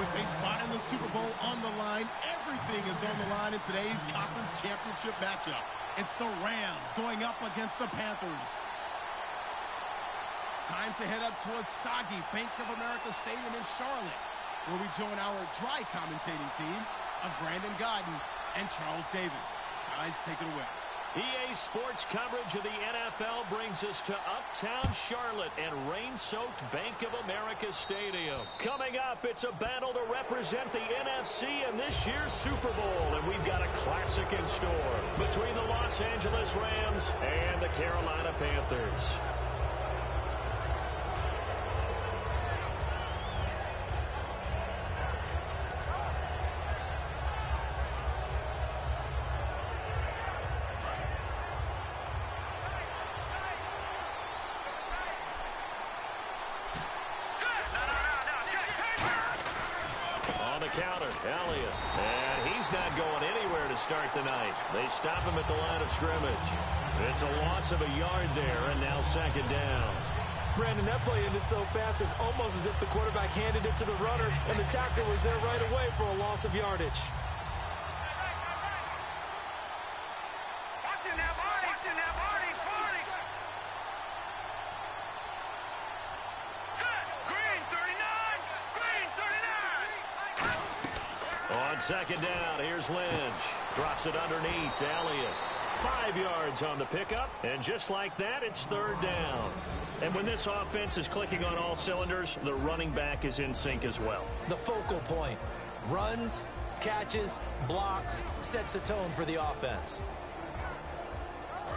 With a spot in the Super Bowl on the line, everything is on the line in today's conference championship matchup. It's the Rams going up against the Panthers. Time to head up to a soggy Bank of America Stadium in Charlotte, where we join our dry commentating team of Brandon Godden and Charles Davis. Guys, take it away. EA Sports coverage of the NFL brings us to uptown Charlotte and rain-soaked Bank of America Stadium. Coming up, it's a battle to represent the NFC in this year's Super Bowl, and we've got a classic in store between the Los Angeles Rams and the Carolina Panthers. Start the night. They stop him at the line of scrimmage. It's a loss of a yard there, and now second down. Brandon, that play ended so fast, it's almost as if the quarterback handed it to the runner, and the tackler was there right away for a loss of yardage. Second down, here's Lynch. Drops it underneath to Elliott. 5 yards on the pickup, and just like that, it's third down. And when this offense is clicking on all cylinders, the running back is in sync as well. The focal point. Runs, catches, blocks, sets a tone for the offense.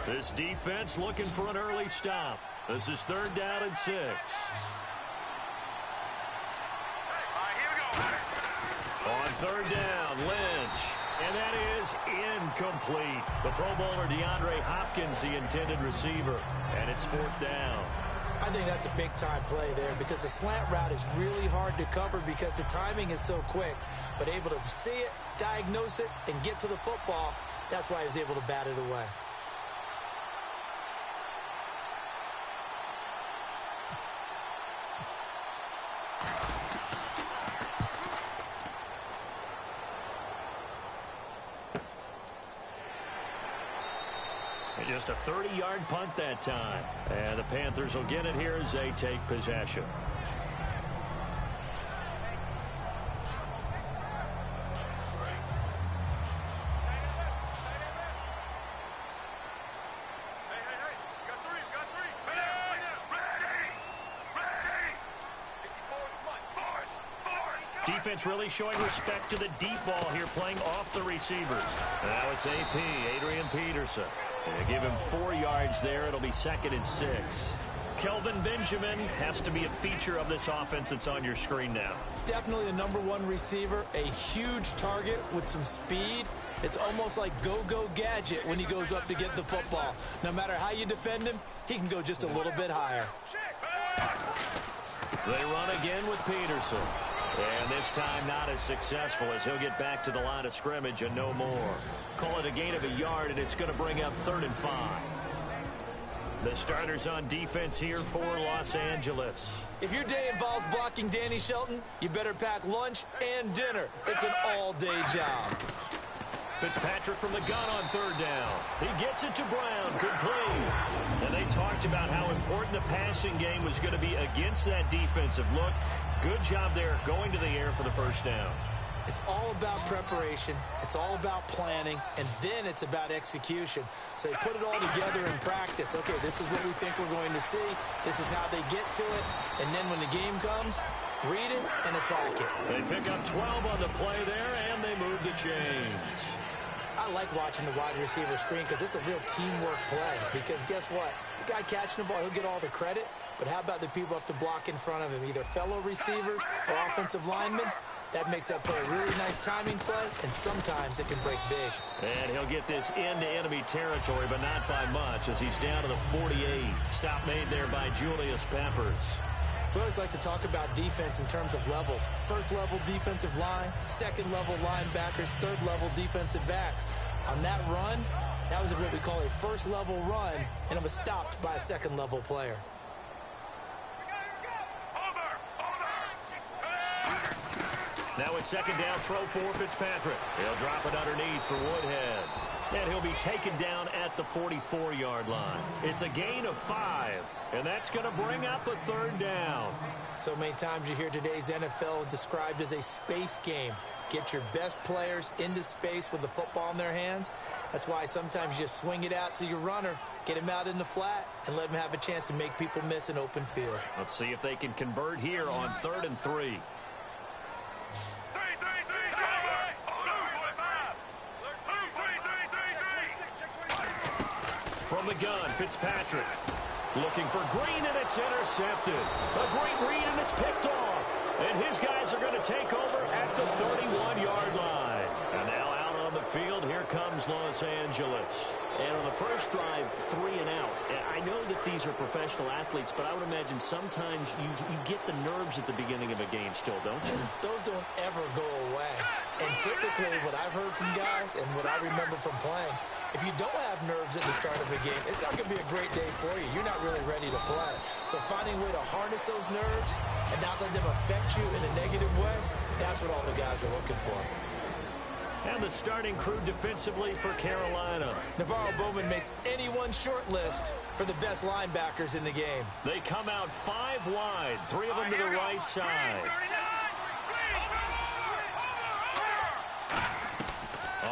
This defense looking for an early stop. This is third down and 6. On third down, Lynch. And that is incomplete. The Pro Bowler DeAndre Hopkins, the intended receiver. And it's fourth down. I think that's a big-time play there because the slant route is really hard to cover because the timing is so quick. But able to see it, diagnose it, and get to the football, that's why he was able to bat it away. Just a 30-yard punt that time. And the Panthers will get it here as they take possession. Defense really showing respect to the deep ball here, playing off the receivers. Now it's AP, Adrian Peterson. They give him 4 yards there. It'll be second and 6. Kelvin Benjamin has to be a feature of this offense that's on your screen now. Definitely the #1 receiver, a huge target with some speed. It's almost like go-go gadget when he goes up to get the football. No matter how you defend him, he can go just a little bit higher. They run again with Peterson. And this time not as successful as he'll get back to the line of scrimmage and no more. Call it a gain of a yard, and it's going to bring up 3rd and 5. The starters on defense here for Los Angeles. If your day involves blocking Danny Shelton, you better pack lunch and dinner. It's an all-day job. Fitzpatrick from the gun on 3rd down. He gets it to Brown, complete. And they talked about how important the passing game was going to be against that defensive look. Good job there going to the air for the first down. It's all about preparation. It's all about planning. And then it's about execution. So they put it all together in practice. Okay, this is what we think we're going to see. This is how they get to it. And then when the game comes, read it and attack it. They pick up 12 on the play there, and they move the chains. I like watching the wide receiver screen because it's a real teamwork play. Because guess what? The guy catching the ball, he'll get all the credit. But how about the people have to block in front of him, either fellow receivers or offensive linemen? That makes that play a really nice timing play, and sometimes it can break big. And he'll get this into enemy territory, but not by much, as he's down to the 48. Stop made there by Julius Peppers. We always like to talk about defense in terms of levels. First-level defensive line, second-level linebackers, third-level defensive backs. On that run, that was what we call a first-level run, and it was stopped by a second-level player. Now a second down throw for Fitzpatrick. He'll drop it underneath for Woodhead. And he'll be taken down at the 44-yard line. It's a gain of 5, and that's going to bring up a third down. So many times you hear today's NFL described as a space game. Get your best players into space with the football in their hands. That's why sometimes you swing it out to your runner, get him out in the flat, and let him have a chance to make people miss an open field. Let's see if they can convert here on 3rd and 3. From the gun, Fitzpatrick looking for Green, and it's intercepted. A great read, and it's picked off. And his guys are going to take over at the 31-yard line. And now out on the field, here comes Los Angeles. And on the first drive, 3 and out. I know that these are professional athletes, but I would imagine sometimes you get the nerves at the beginning of a game still, don't you? Those don't ever go away. And typically what I've heard from guys and what I remember from playing, if you don't have nerves at the start of a game, it's not going to be a great day for you. You're not really ready to play. So finding a way to harness those nerves and not let them affect you in a negative way, that's what all the guys are looking for. And the starting crew defensively for Carolina. Navarro Bowman makes anyone's short list for the best linebackers in the game. They come out 5 wide, 3 of them to the right side.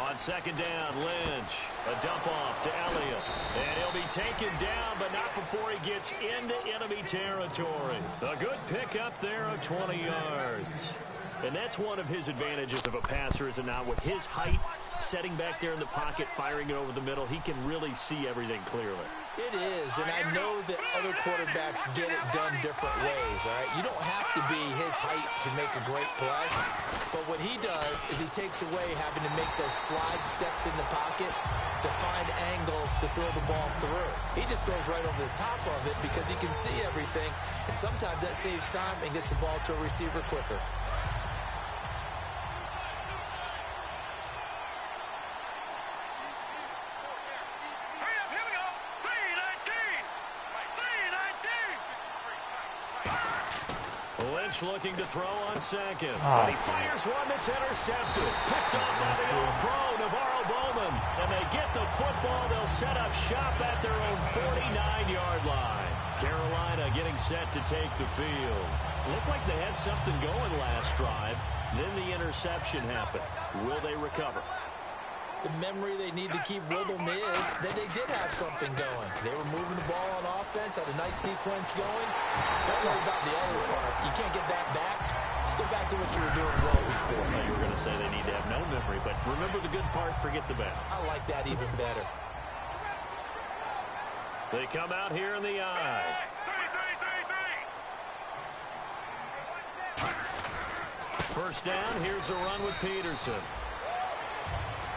On second down, Lynch. A dump off to Elliott. And he'll be taken down, but not before he gets into enemy territory. A good pickup there of 20 yards. And that's one of his advantages of a passer, is it not? With his height, setting back there in the pocket, firing it over the middle, he can really see everything clearly. It is, and I know that other quarterbacks get it done different ways, all right? You don't have to be his height to make a great play, but what he does is he takes away having to make those slide steps in the pocket to find angles to throw the ball through. He just throws right over the top of it because he can see everything, and sometimes that saves time and gets the ball to a receiver quicker. Looking to throw on second. And he fires one that's intercepted. Picked off by the all-pro, Navarro Bowman. And they get the football. They'll set up shop at their own 49-yard line. Carolina getting set to take the field. Looked like they had something going last drive. Then the interception happened. Will they recover? The memory they need to keep with them is that they did have something going. They were moving the ball on offense, had a nice sequence going. Don't worry about the other part. You can't get that back. Let's go back to what you were doing well before. You were going to say they need to have no memory, but remember the good part, forget the bad. I like that even better. They come out here in the eye. First down, here's a run with Peterson.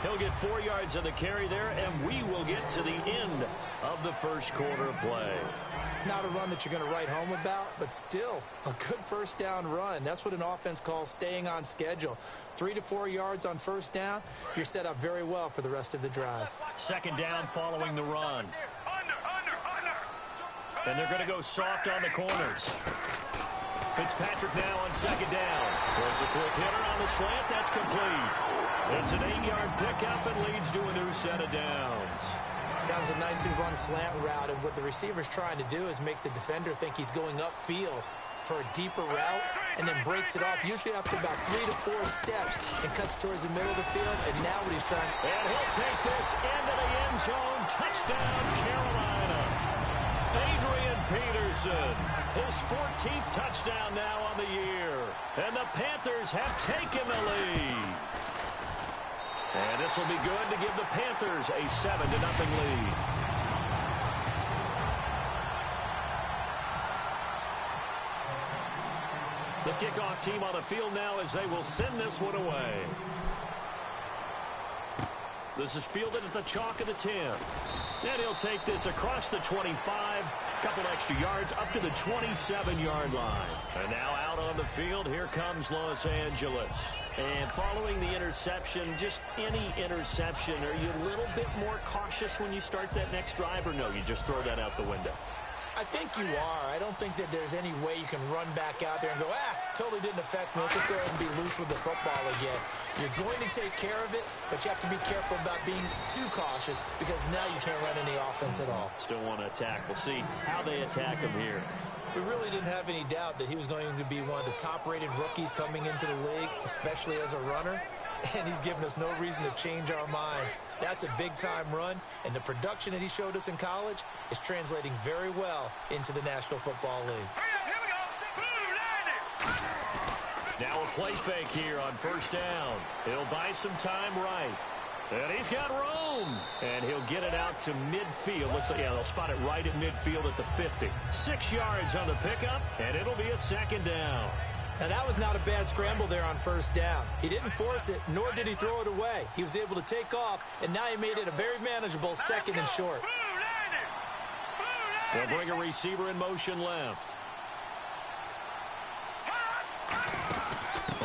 He'll get 4 yards on the carry there, and we will get to the end of the first quarter of play. Not a run that you're going to write home about, but still a good first down run. That's what an offense calls staying on schedule. 3 to 4 yards on first down, you're set up very well for the rest of the drive. Second down following the run. And they're going to go soft on the corners. Fitzpatrick now on second down. Throws a quick hitter on the slant. That's complete. It's an 8-yard pickup and leads to a new set of downs. That was a nicely run slant route, and what the receiver's trying to do is make the defender think he's going upfield for a deeper route and then breaks it off, usually after about 3 to 4 steps, and cuts towards the middle of the field. And now what he's trying... And he'll take this into the end zone. Touchdown, Carolina. Adrian Peterson, his 14th touchdown now on the year. And the Panthers have taken the lead. And this will be good to give the Panthers a 7-0 lead. The kickoff team on the field now as they will send this one away. This is fielded at the chalk of the 10. And he'll take this across the 25, couple extra yards up to the 27-yard line. And now out on the field, here comes Los Angeles. And following the interception, just any interception, are you a little bit more cautious when you start that next drive, or no, you just throw that out the window? I think you are. I don't think that there's any way you can run back out there and go, totally didn't affect me. Let's just go ahead and be loose with the football again. You're going to take care of it, but you have to be careful about being too cautious because now you can't run any offense at all. Still want to attack. We'll see how they attack him here. We really didn't have any doubt that he was going to be one of the top-rated rookies coming into the league, especially as a runner. And he's given us no reason to change our minds. That's a big-time run, and the production that he showed us in college is translating very well into the National Football League. Now a play fake here on first down. He'll buy some time right. And he's got room. And he'll get it out to midfield. Looks like, yeah, they'll spot it right at midfield at the 50. 6 yards on the pickup, and it'll be a second down. Now, that was not a bad scramble there on first down. He didn't force it, nor did he throw it away. He was able to take off, and now he made it a very manageable second and short. They'll bring a receiver in motion left.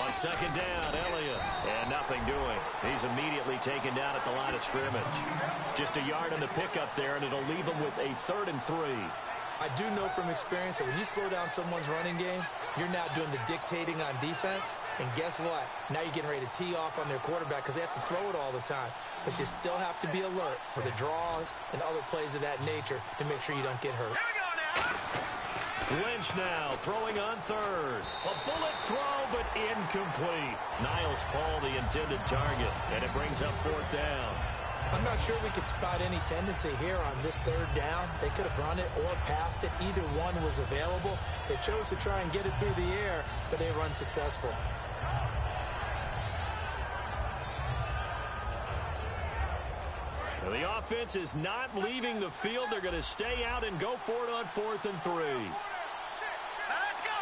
On second down, Elliott. And nothing doing. He's immediately taken down at the line of scrimmage. Just a yard on the pickup there, and it'll leave him with a 3rd and 3. I do know from experience that when you slow down someone's running game, you're now doing the dictating on defense. And guess what? Now you're getting ready to tee off on their quarterback because they have to throw it all the time. But you still have to be alert for the draws and other plays of that nature to make sure you don't get hurt. Lynch now throwing on 3rd. A bullet throw, but incomplete. Niles Paul, the intended target, and it brings up 4th down. I'm not sure we could spot any tendency here on this 3rd down. They could have run it or passed it. Either one was available. They chose to try and get it through the air, but they were unsuccessful. Now the offense is not leaving the field. They're going to stay out and go for it on 4th and 3. Let's go.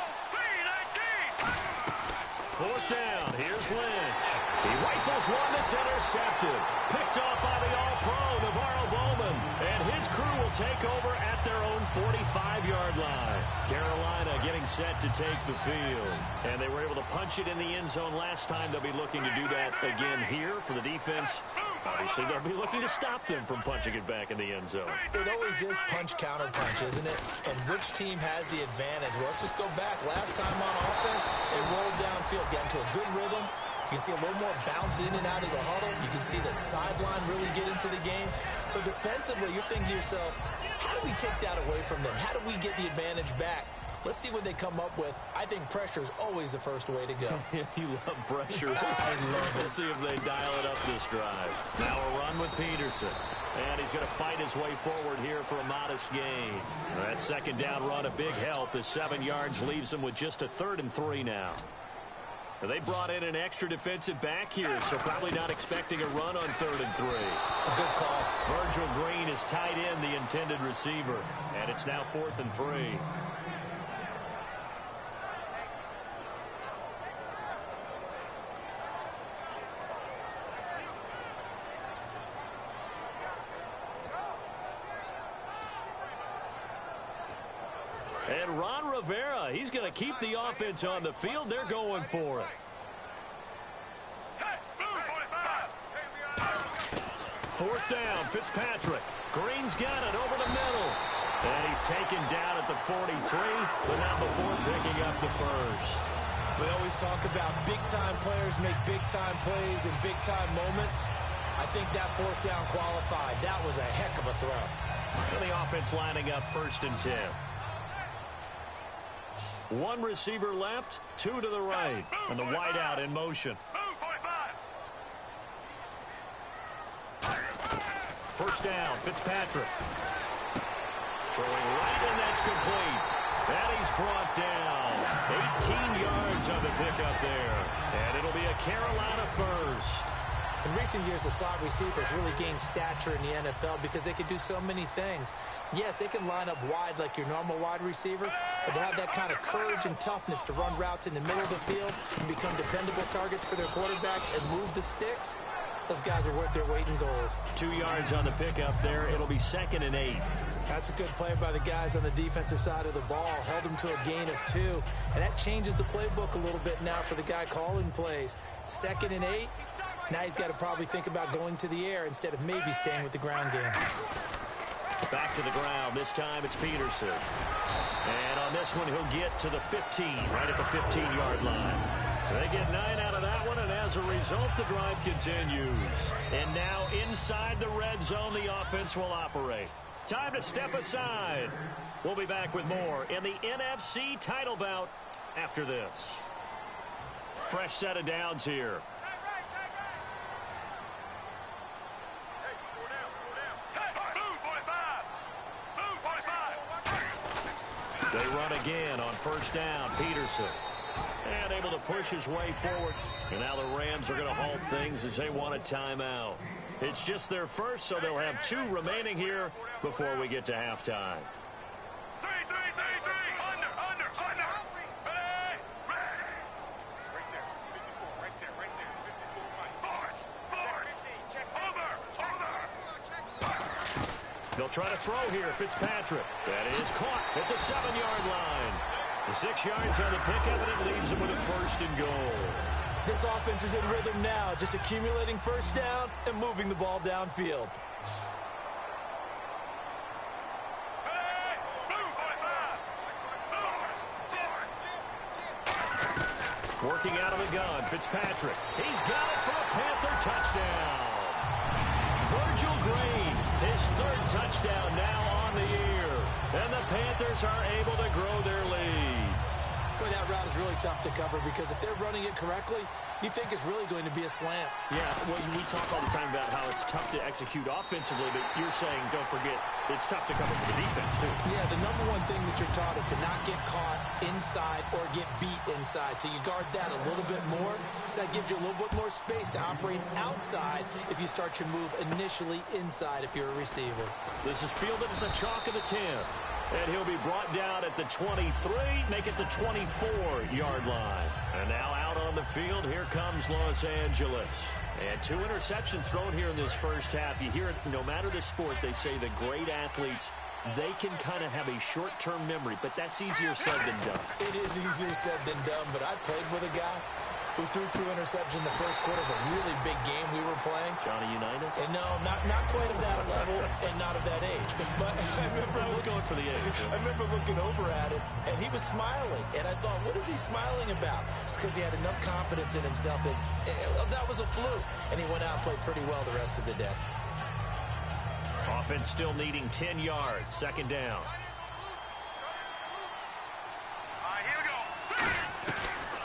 4th down. Here's Lynch. He rifles one that's intercepted. Picked off by the All-Pro, Navarro Bowman. And his crew will take over at their own 45-yard line. Carolina getting set to take the field. And they were able to punch it in the end zone last time. They'll be looking to do that again here for the defense. Obviously, they'll be looking to stop them from punching it back in the end zone. It always is punch-counter-punch, isn't it? And which team has the advantage? Well, let's just go back. Last time on offense, they rolled downfield, got into a good rhythm. You can see a little more bounce in and out of the huddle. You can see the sideline really get into the game. So defensively, you're thinking to yourself, how do we take that away from them? How do we get the advantage back? Let's see what they come up with. I think pressure is always the first way to go. You love pressure. We'll see if they dial it up this drive. Now a run with Peterson. And he's going to fight his way forward here for a modest gain. That 2nd down run, a big help. The 7 yards leaves him with just a 3rd and 3 now. They brought in an extra defensive back here, so probably not expecting a run on 3rd and 3. A good call. Virgil Green is tied in, the intended receiver. And it's now 4th and 3. And Ron Rivera, he's going to keep the offense on the field. They're going for it. 4th down, Fitzpatrick. Green's got it over the middle. And he's taken down at the 43, but not before picking up the first. We always talk about big-time players make big-time plays in big-time moments. I think that 4th down qualified. That was a heck of a throw. And the offense lining up 1st and 10. 1 receiver left, 2 to the right, and the wideout in motion. 1st down, Fitzpatrick. Throwing right, and that's complete. And he's brought down. 18 yards on the pickup there. And it'll be a Carolina 1st. In recent years, the slot receivers really gained stature in the NFL because they can do so many things. Yes, they can line up wide like your normal wide receiver, but to have that kind of courage and toughness to run routes in the middle of the field and become dependable targets for their quarterbacks and move the sticks, those guys are worth their weight in gold. 2 yards on the pickup there. It'll be 2nd and 8. That's a good play by the guys on the defensive side of the ball. Held them to a gain of 2. And that changes the playbook a little bit now for the guy calling plays. 2nd and 8. Now he's got to probably think about going to the air instead of maybe staying with the ground game. Back to the ground. This time it's Peterson. And on this one, he'll get to the 15, right at the 15-yard line. They get 9 out of that one, and as a result, the drive continues. And now inside the red zone, the offense will operate. Time to step aside. We'll be back with more in the NFC title bout after this. Fresh set of downs here. They run again on first down. Peterson. And able to push his way forward. And now the Rams are going to halt things as they want a timeout. It's just their first, so they'll have 2 remaining here before we get to halftime. They'll try to throw here. Fitzpatrick. That is caught at the 7-yard line. The 6 yards on the pickup, and it leaves them with a first and goal. This offense is in rhythm now, just accumulating first downs and moving the ball downfield. Working out of the gun, Fitzpatrick. He's got it for a Panther touchdown. Virgil Green, his 3rd touchdown now on the year. And the Panthers are able to grow their lead. Boy, that route is really tough to cover because if they're running it correctly, you think it's really going to be a slant. Yeah, well, we talk all the time about how it's tough to execute offensively, but you're saying, don't forget, it's tough to cover for the defense, too. Yeah, the number one thing that you're taught is to not get caught inside or get beat inside. So you guard that a little bit more. So that gives you a little bit more space to operate outside if you start your move initially inside if you're a receiver. This is fielded at the chalk of the 10. And he'll be brought down at the 23, make it the 24-yard line. And now out on the field, here comes Los Angeles. And 2 interceptions thrown here in this first half. You hear it, no matter the sport, they say the great athletes, they can kind of have a short-term memory, but that's easier said than done. It is easier said than done, but I played with a guy who threw 2 interceptions in the first quarter of a really big game we were playing. Johnny Unitas? And no, not quite of that level and not of that age. But I was going for the age. I remember looking over at him, and he was smiling. And I thought, what is he smiling about? It's because he had enough confidence in himself that that was a fluke. And he went out and played pretty well the rest of the day. Offense still needing 10 yards. 2nd down.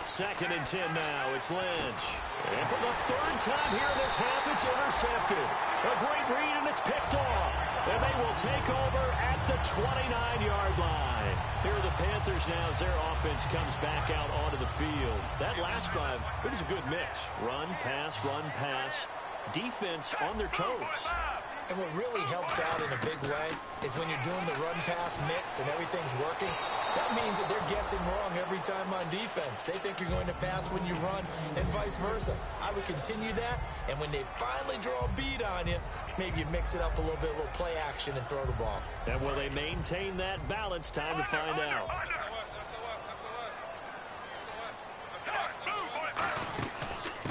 Second and 10 now. It's Lynch. And for the 3rd time here in this half, it's intercepted. A great read, and it's picked off. And they will take over at the 29-yard line. Here are the Panthers now as their offense comes back out onto the field. That last drive, it was a good mix. Run, pass, defense on their toes. And what really helps out in a big way is when you're doing the run-pass mix and everything's working, that means that they're guessing wrong every time on defense. They think you're going to pass when you run and vice versa. I would continue that, and when they finally draw a bead on you, maybe you mix it up a little bit, a little play action, and throw the ball. And will they maintain that balance? Time to find out.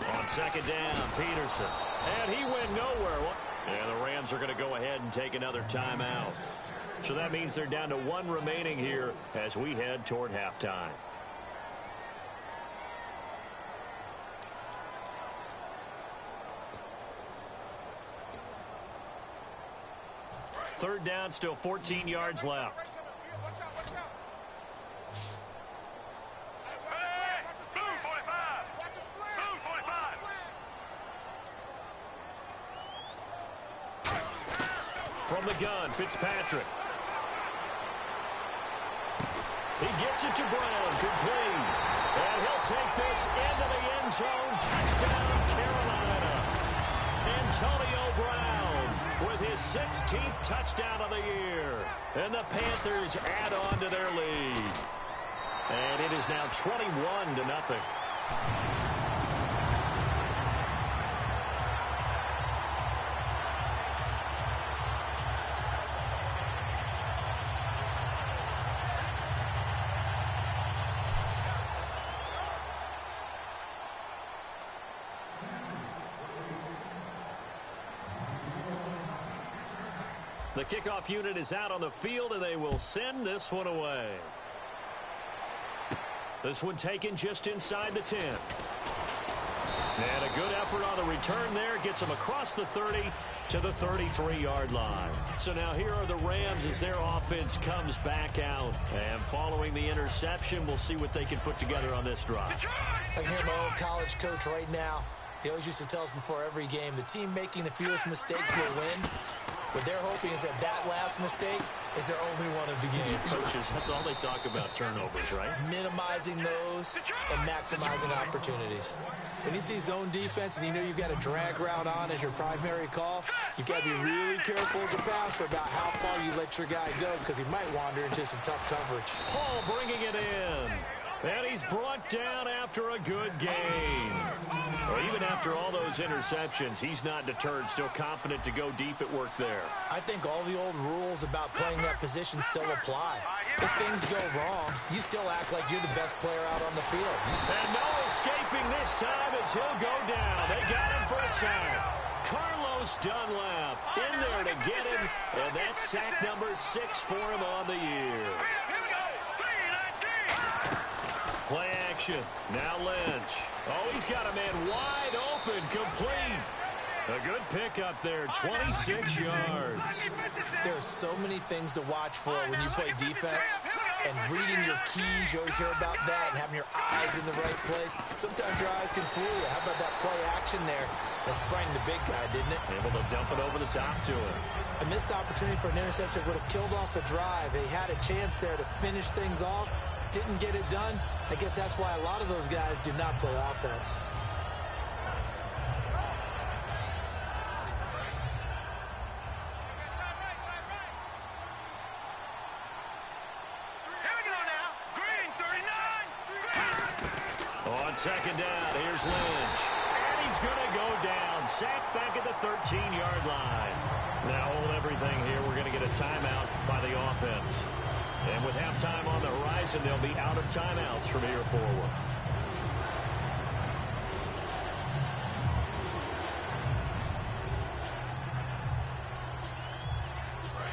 On 2nd down, Peterson. And he went nowhere. And the Rams are going to go ahead and take another timeout. So that means they're down to 1 remaining here as we head toward halftime. Third down, still 14 yards left. From the gun, Fitzpatrick. He gets it to Brown, complete. And he'll take this into the end zone. Touchdown, Carolina. Antonio Brown with his 16th touchdown of the year. And the Panthers add on to their lead. And it is now 21-0. The kickoff unit is out on the field, and they will send this one away. This one taken just inside the 10. And a good effort on the return there. Gets them across the 30 to the 33-yard line. So now here are the Rams as their offense comes back out. And following the interception, we'll see what they can put together on this drive. I can hear my old college coach right now. He always used to tell us before every game, the team making the fewest mistakes will win. What they're hoping is that that last mistake is their only one of the game. Coaches, that's all they talk about, turnovers, right? Minimizing those and maximizing opportunities. When you see zone defense and you know you've got a drag route on as your primary call, you've got to be really careful as a passer about how far you let your guy go because he might wander into some tough coverage. Hall bringing it in. And he's brought down after a good game. Well, even after all those interceptions, he's not deterred, still confident to go deep at work there. I think all the old rules about playing that position still apply. If things go wrong, you still act like you're the best player out on the field. And no escaping this time as he'll go down. They got him for a sack. Carlos Dunlap in there to get him, and that's sack number 6 for him on the year. Play action. Now Lynch. Oh, he's got a man wide open, complete. A good pickup there, 26 yards. There are so many things to watch for when you play defense. And reading your keys, you always hear about that, and having your eyes in the right place. Sometimes your eyes can fool you. How about that play action there? That sprang the big guy, didn't it? Able to dump it over the top to him. A missed opportunity for an interception would have killed off the drive. They had a chance there to finish things off. Didn't get it done. I guess that's why a lot of those guys do not play offense. On second down, here's Lynch. And he's going to go down. Sacked back at the 13-yard line. Now hold everything here. We're going to get a timeout by the offense. And with halftime on the horizon, they'll be out of timeouts from here forward.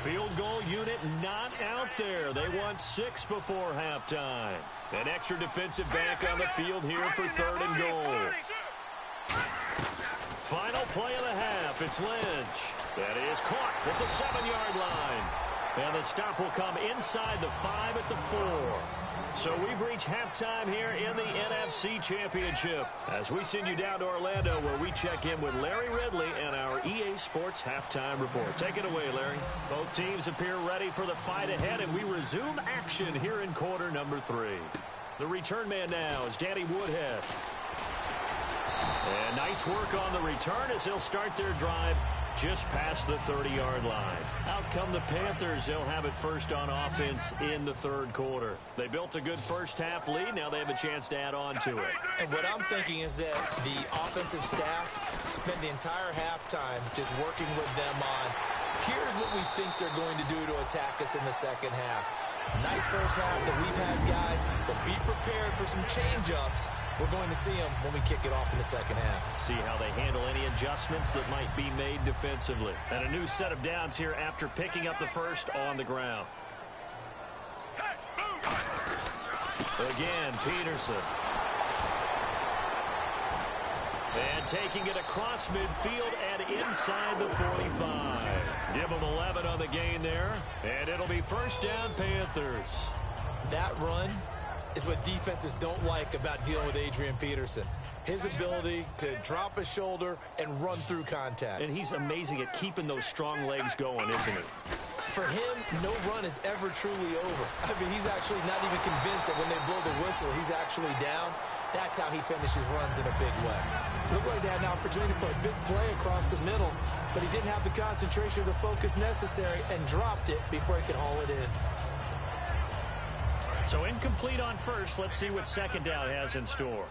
Field goal unit not out there. They want 6 before halftime. An extra defensive back on the field here for 3rd and goal. Final play of the half. It's Lynch. That is caught at the 7-yard line. And the stop will come inside the 5 at the 4. So we've reached halftime here in the NFC Championship as we send you down to Orlando where we check in with Larry Ridley and our EA Sports Halftime Report. Take it away, Larry. Both teams appear ready for the fight ahead, and we resume action here in quarter number 3. The return man now is Danny Woodhead. And nice work on the return as they'll start their drive just past the 30-yard line. Out come the Panthers. They'll have it first on offense in the 3rd quarter. They built a good first-half lead. Now they have a chance to add on to it. And what I'm thinking is that the offensive staff spent the entire halftime just working with them on, here's what we think they're going to do to attack us in the second half. Nice first half that we've had, guys, but be prepared for some change-ups. We're going to see them when we kick it off in the second half. See how they handle any adjustments that might be made defensively. And a new set of downs here after picking up the first on the ground. Again, Peterson. And taking it across midfield and inside the 45. Give them 11 on the gain there. And it'll be first down, Panthers. That run is what defenses don't like about dealing with Adrian Peterson. His ability to drop a shoulder and run through contact. And he's amazing at keeping those strong legs going, isn't he? For him, no run is ever truly over. I mean, he's actually not even convinced that when they blow the whistle, he's actually down. That's how he finishes runs in a big way. Looked like they had an opportunity for a big play across the middle, but he didn't have the concentration or the focus necessary and dropped it before he could haul it in. So incomplete on first. Let's see what second down has in store.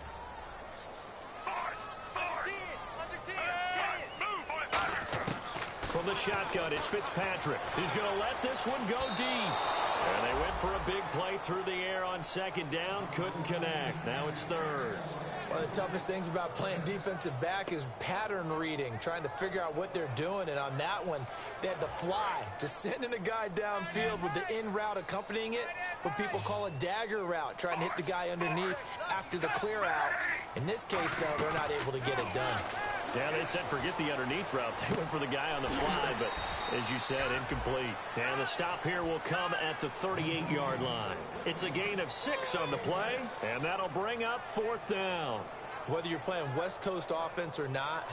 From the shotgun, it's Fitzpatrick. He's going to let this one go deep. And they went for a big play through the air on second down. Couldn't connect. Now it's 3rd. One of the toughest things about playing defensive back is pattern reading, trying to figure out what they're doing. And on that one, they had the fly, just sending a guy downfield with the in route accompanying it, what people call a dagger route, trying to hit the guy underneath after the clear out. In this case, though, they're not able to get it done. Yeah, they said forget the underneath route. They went for the guy on the fly, but as you said, incomplete. And the stop here will come at the 38-yard line. It's a gain of 6 on the play, and that'll bring up 4th down. Whether you're playing West Coast offense or not,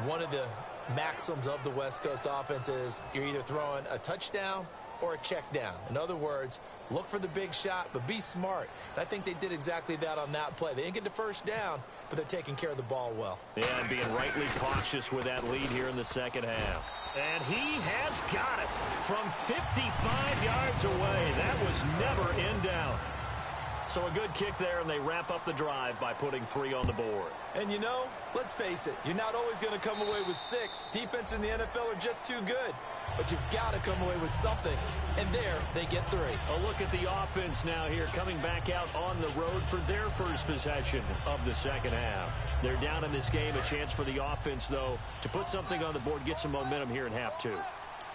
one of the maxims of the West Coast offense is you're either throwing a touchdown or a check down. In other words, look for the big shot, but be smart. And I think they did exactly that on that play. They didn't get the first down, but they're taking care of the ball well. Yeah, and being rightly cautious with that lead here in the second half. And he has got it from 55 yards away. That was never in doubt. So a good kick there, and they wrap up the drive by putting 3 on the board. And you know, let's face it, you're not always going to come away with 6. Defense in the NFL are just too good. But you've got to come away with something. And there, they get 3. A look at the offense now here, coming back out on the road for their first possession of the second half. They're down in this game. A chance for the offense, though, to put something on the board, get some momentum here in half 2.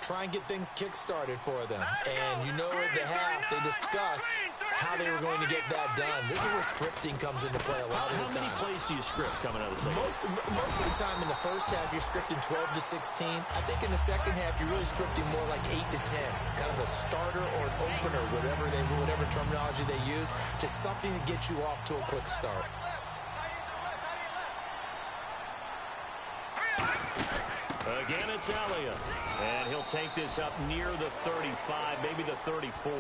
Try and get things kick-started for them. And you know at the half, they discussed how they were going to get that done. This is where scripting comes into play a lot of the time. How many plays do you script coming out of the second? Most of the time in the first half, you're scripting 12 to 16. I think in the second half, you're really scripting more like 8 to 10. Kind of a starter or an opener, whatever terminology they use. Just something to get you off to a quick start. Again, it's Elliott. And he'll take this up near the 35, maybe the 34.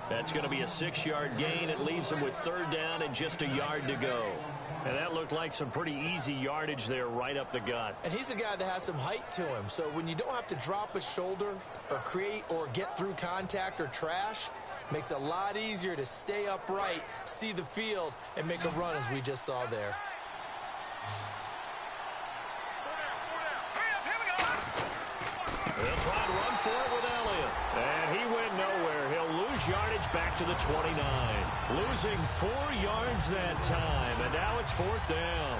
That's going to be a 6-yard gain. It leaves him with 3rd down and just a yard to go. And that looked like some pretty easy yardage there right up the gut. And he's a guy that has some height to him. So when you don't have to drop a shoulder or create or get through contact or trash, makes it a lot easier to stay upright, see the field, and make a run as we just saw there. They'll try to run for it with Elliott. And he went nowhere. He'll lose yardage back to the 29. Losing 4 yards that time. And now it's 4th down.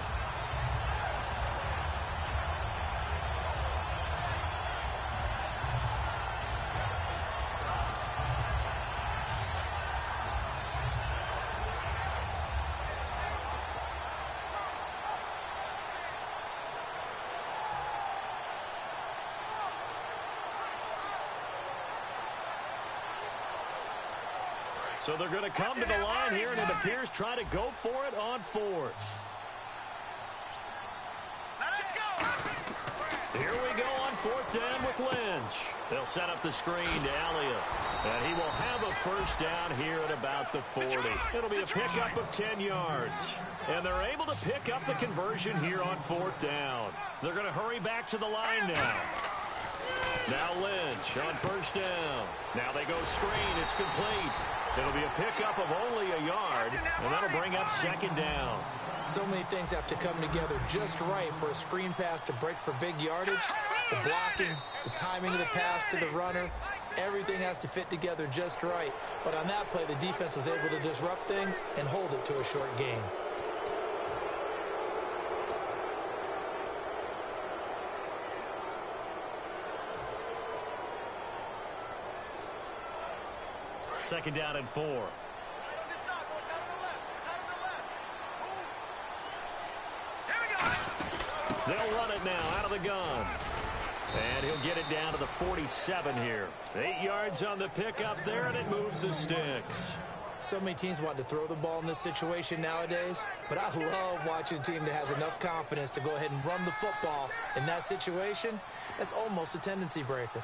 So they're going to come to the line here, and it appears try to go for it on 4th. Here we go on 4th down with Lynch. They'll set up the screen to Elliott. And he will have a 1st down here at about the 40. It'll be a pickup of 10 yards. And they're able to pick up the conversion here on 4th down. They're going to hurry back to the line now. Now Lynch on 1st down. Now they go screen. It's complete. It'll be a pickup of only a yard, and that'll bring up 2nd down. So many things have to come together just right for a screen pass to break for big yardage. The blocking, the timing of the pass to the runner, everything has to fit together just right. But on that play, the defense was able to disrupt things and hold it to a short gain. Second down and 4. They'll run it now out of the gun. And he'll get it down to the 47 here. 8 yards on the pickup there, and it moves the sticks. So many teams want to throw the ball in this situation nowadays, but I love watching a team that has enough confidence to go ahead and run the football in that situation. That's almost a tendency breaker.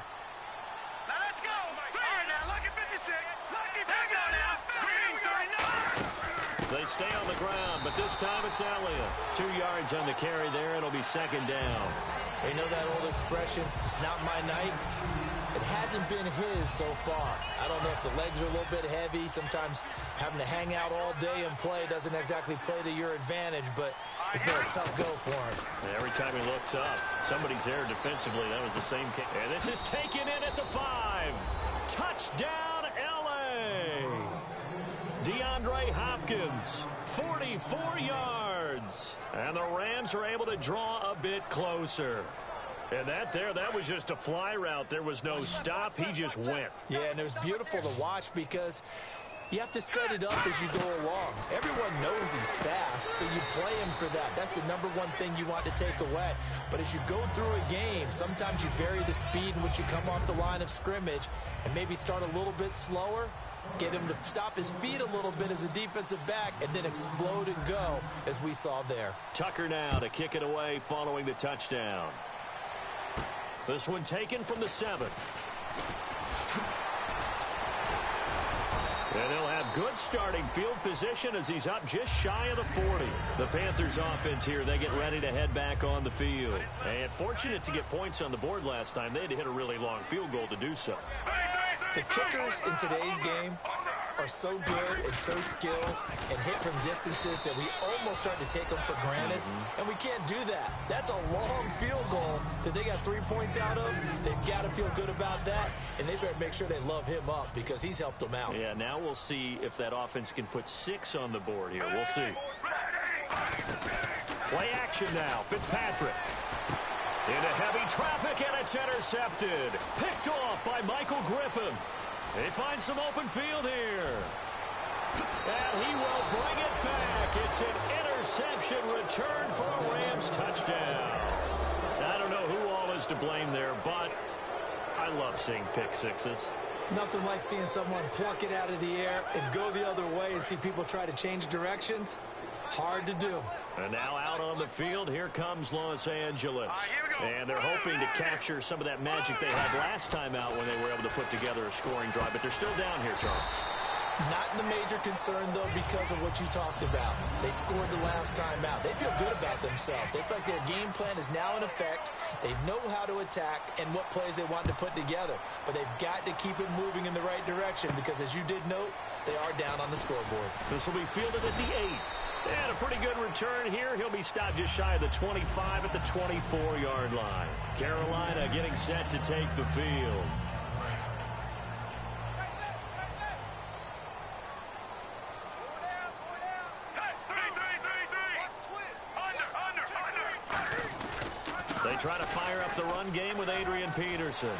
They stay on the ground, but this time it's Elliott. 2 yards on the carry there. It'll be 2nd down. You know that old expression, it's not my night? It hasn't been his so far. I don't know if the legs are a little bit heavy. Sometimes having to hang out all day and play doesn't exactly play to your advantage, but it's been a tough go for him. Every time he looks up, somebody's there defensively. That was the same case. And this is taken in at the 5. Touchdown, L.A. DeAndre Hopkins, 44 yards. ends. And the Rams are able to draw a bit closer. And that was just a fly route. There was no stop. He just went. Yeah, and it was beautiful to watch because you have to set it up as you go along. Everyone knows he's fast, so you play him for that. That's the number one thing you want to take away. But as you go through a game, sometimes you vary the speed in which you come off the line of scrimmage and maybe start a little bit slower, get him to stop his feet a little bit as a defensive back, and then explode and go, as we saw there. Tucker now to kick it away following the touchdown. This one taken from the 7. And he'll have good starting field position as he's up just shy of the 40. The Panthers offense here, they get ready to head back on the field. And fortunate to get points on the board last time. They had to hit a really long field goal to do so. The kickers in today's game are so good and so skilled and hit from distances that we almost start to take them for granted. And we can't do that. That's a long field goal that they got 3 points out of. They've got to feel good about that, and they better make sure they love him up because he's helped them out. Yeah, now we'll see if that offense can put 6 on the board here. We'll see. Play action now. Fitzpatrick. Into heavy traffic, and it's intercepted. Picked off by Michael Griffin. They find some open field here. And he will bring it back. It's an interception return for a Rams touchdown. I don't know who all is to blame there, but I love seeing pick sixes. Nothing like seeing someone pluck it out of the air and go the other way and see people try to change directions. Hard to do. And now out on the field, here comes Los Angeles. And they're hoping to capture some of that magic they had last time out when they were able to put together a scoring drive. But they're still down here, Charles. Not the major concern, though, because of what you talked about. They scored the last time out. They feel good about themselves. They feel like their game plan is now in effect. They know how to attack and what plays they want to put together. But they've got to keep it moving in the right direction because, as you did note, they are down on the scoreboard. This will be fielded at the 8. And a pretty good return here. He'll be stopped just shy of the 25 at the 24-yard line. Carolina getting set to take the field. They try to fire up the run game with Adrian Peterson.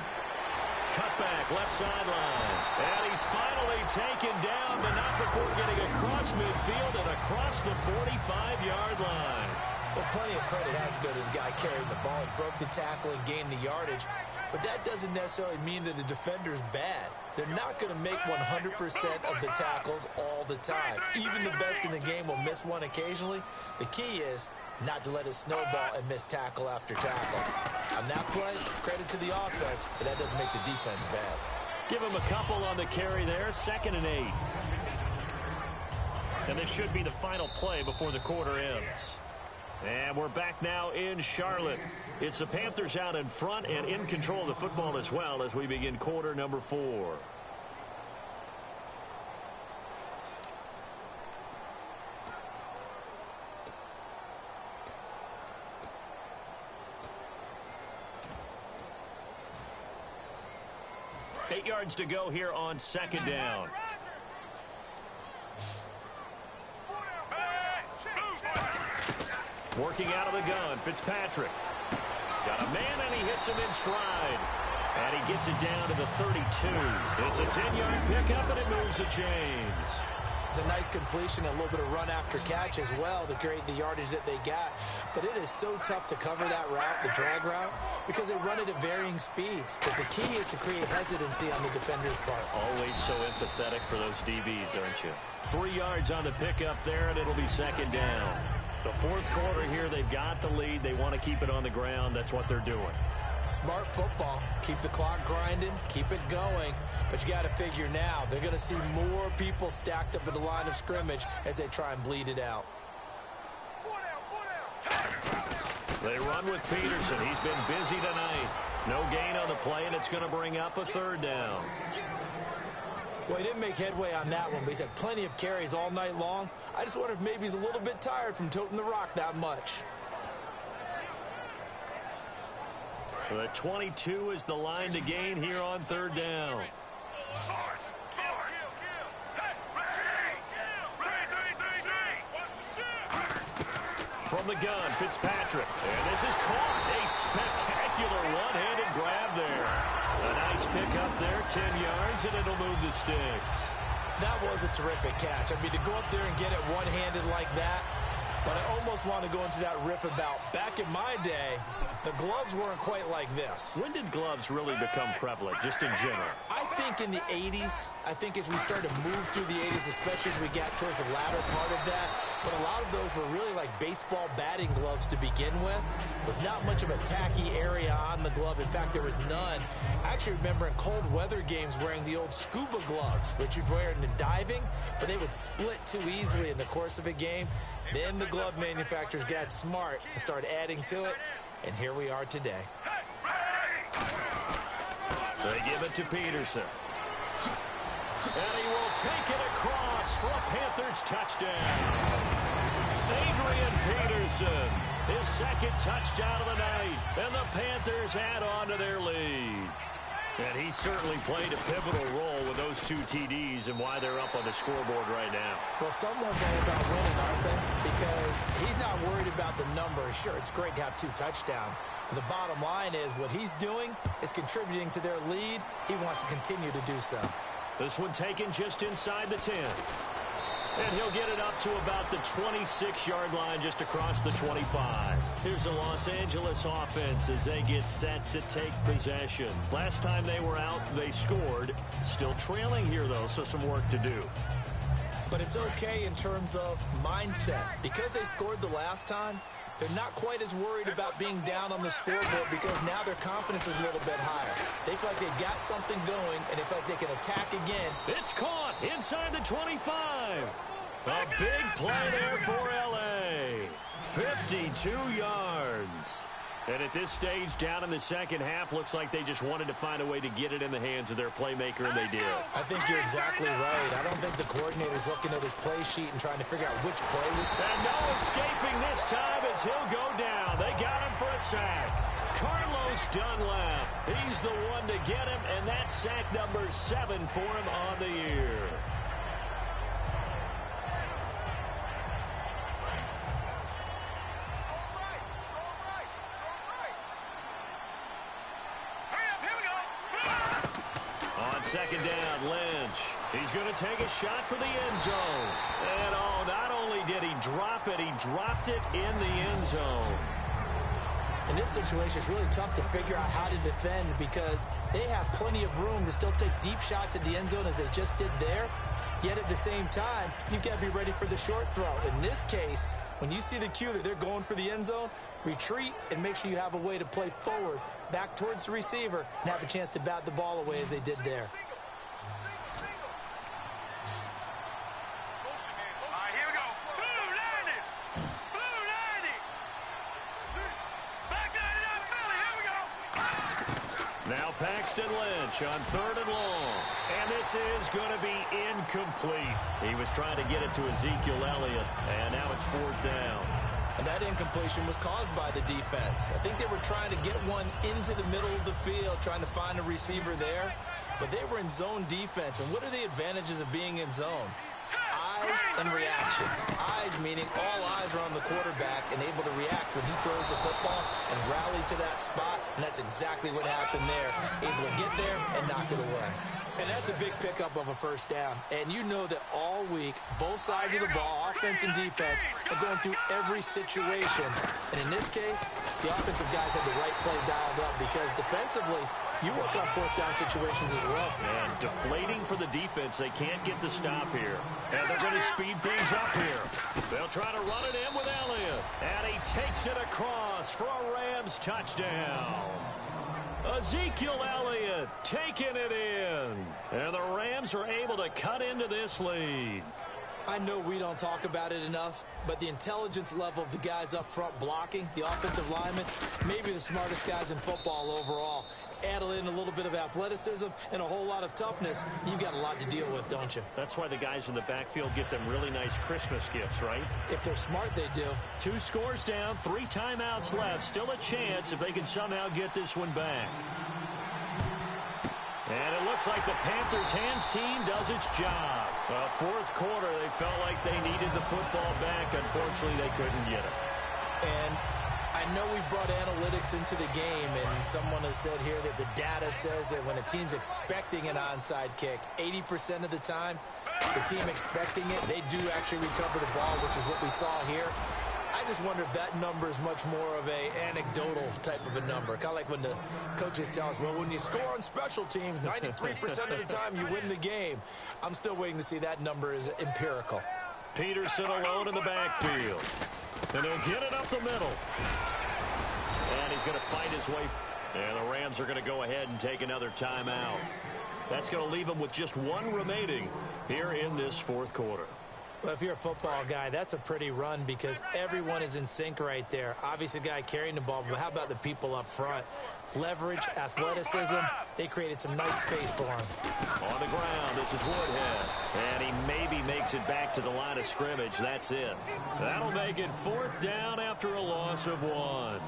Cutback, left sideline. And he's finally taken down, but not before getting across midfield and across the 45-yard line. Well, plenty of credit has to go to the guy carrying the ball. He broke the tackle and gained the yardage. But that doesn't necessarily mean that the defender's bad. They're not going to make 100% of the tackles all the time. Even the best in the game will miss one occasionally. The key is not to let it snowball and miss tackle after tackle. On that play, credit to the offense, but that doesn't make the defense bad. Give him a couple on the carry there, 2nd and 8. And this should be the final play before the quarter ends. And we're back now in Charlotte. It's the Panthers out in front and in control of the football as well as we begin quarter number 4. Eight yards to go here on 2nd down. Working out of the gun, Fitzpatrick. Got a man, and he hits him in stride. And he gets it down to the 32. It's a 10-yard pickup, and it moves the chains. It's a nice completion, a little bit of run after catch as well to create the yardage that they got. But it is so tough to cover that route, the drag route, because they run it at varying speeds. Because the key is to create hesitancy on the defender's part. Always so empathetic for those DBs, aren't you? 3 yards on the pickup there, and it'll be 2nd down. The 4th quarter here, they've got the lead. They want to keep it on the ground. That's what they're doing. Smart football. Keep the clock grinding. Keep it going. But you got to figure now, they're going to see more people stacked up at the line of scrimmage as they try and bleed it out. They run with Peterson. He's been busy tonight. No gain on the play, and it's going to bring up a 3rd down. Well, he didn't make headway on that one, but he's had plenty of carries all night long. I just wonder if maybe he's a little bit tired from toting the rock that much. The 22 is the line to gain here on 3rd down. from the gun, Fitzpatrick. And this is caught. A spectacular one-handed grab there. A nice pick up there, 10 yards, and it'll move the sticks. That was a terrific catch. I mean, to go up there and get it one-handed like that, but I almost want to go into that riff about back in my day, the gloves weren't quite like this. When did gloves really become prevalent, just in general? I think in the 80s. I think as we started to move through the 80s, especially as we got towards the latter part of that. But a lot of those were really like baseball batting gloves to begin with not much of a tacky area on the glove. In fact, there was none. I actually remember in cold weather games wearing the old scuba gloves, which you'd wear in the diving, but they would split too easily in the course of a game. Then the glove manufacturers got smart and started adding to it, and here we are today. They give it to Peterson. And he will take it across for a Panthers touchdown. Adrian Peterson, his second touchdown of the night, and the Panthers add on to their lead. And he certainly played a pivotal role with those 2 TDs and why they're up on the scoreboard right now. Well, someone's all about winning, aren't they? Because he's not worried about the number. Sure, it's great to have 2 touchdowns. But the bottom line is what he's doing is contributing to their lead. He wants to continue to do so. This one taken just inside the 10. And he'll get it up to about the 26-yard line, just across the 25. Here's a Los Angeles offense as they get set to take possession. Last time they were out, they scored. Still trailing here, though, so some work to do. But it's okay in terms of mindset. Because they scored the last time, they're not quite as worried about being down on the scoreboard because now their confidence is a little bit higher. They feel like they got something going, and they feel like they can attack again. It's caught inside the 25. A big play there for L.A. 52 yards. And at this stage, down in the second half, looks like they just wanted to find a way to get it in the hands of their playmaker, and they did. I think you're exactly right. I don't think the coordinator's looking at his play sheet and trying to figure out which play. And no escaping this time as he'll go down. They got him for a sack. Carlos Dunlap, he's the one to get him, and that's sack number 7 for him on the year. Second down, Lynch. He's going to take a shot for the end zone. And not only did he drop it, he dropped it in the end zone. In this situation, it's really tough to figure out how to defend because they have plenty of room to still take deep shots at the end zone as they just did there. Yet at the same time, you've got to be ready for the short throw. In this case, when you see the cue that they're going for the end zone, retreat and make sure you have a way to play forward, back towards the receiver, and have a chance to bat the ball away as they did there. Now Paxton Lynch on 3rd and long. And this is going to be incomplete. He was trying to get it to Ezekiel Elliott, and now it's 4th down. And that incompletion was caused by the defense. I think they were trying to get one into the middle of the field, trying to find a receiver there. But they were in zone defense. And what are the advantages of being in zone? Eyes and reaction. Eyes meaning all eyes are on the quarterback and able to react when he throws the football and rally to that spot. And that's exactly what happened there. Able to get there and knock it away. And that's a big pickup of a first down. And you know that all week, both sides of the ball, offense and defense, are going through every situation. And in this case, the offensive guys have the right play dialed up because defensively, you work on 4th down situations as well. And deflating for the defense. They can't get the stop here. And they're going to speed things up here. They'll try to run it in with Elliott. And he takes it across for a Rams touchdown. Ezekiel Elliott taking it in. And the Rams are able to cut into this lead. I know we don't talk about it enough, but the intelligence level of the guys up front blocking, the offensive linemen, maybe the smartest guys in football overall. Add in a little bit of athleticism and a whole lot of toughness, you've got a lot to deal with, don't you? That's why the guys in the backfield get them really nice Christmas gifts, right? If they're smart, they do. 2 scores down, 3 timeouts left. Still a chance if they can somehow get this one back. And it looks like the Panthers' hands team does its job. 4th quarter, they felt like they needed the football back. Unfortunately, they couldn't get it. And I know we brought analytics into the game, and someone has said here that the data says that when a team's expecting an onside kick, 80% of the time, the team expecting it, they do actually recover the ball, which is what we saw here. I just wonder if that number is much more of a anecdotal type of a number. Kind of like when the coaches tell us, well, when you score on special teams, 93% of the time you win the game. I'm still waiting to see that number is empirical. Peterson alone in the backfield. And he'll get it up the middle. And he's going to fight his way. And the Rams are going to go ahead and take another timeout. That's going to leave them with just one remaining here in this fourth quarter. Well, if you're a football guy, that's a pretty run because everyone is in sync right there. Obviously, the guy carrying the ball, but how about the people up front? Leverage, athleticism, they created some nice space for him. On the ground, this is Woodhead. And he maybe makes it back to the line of scrimmage. That's it. That'll make it fourth down after a loss of 1.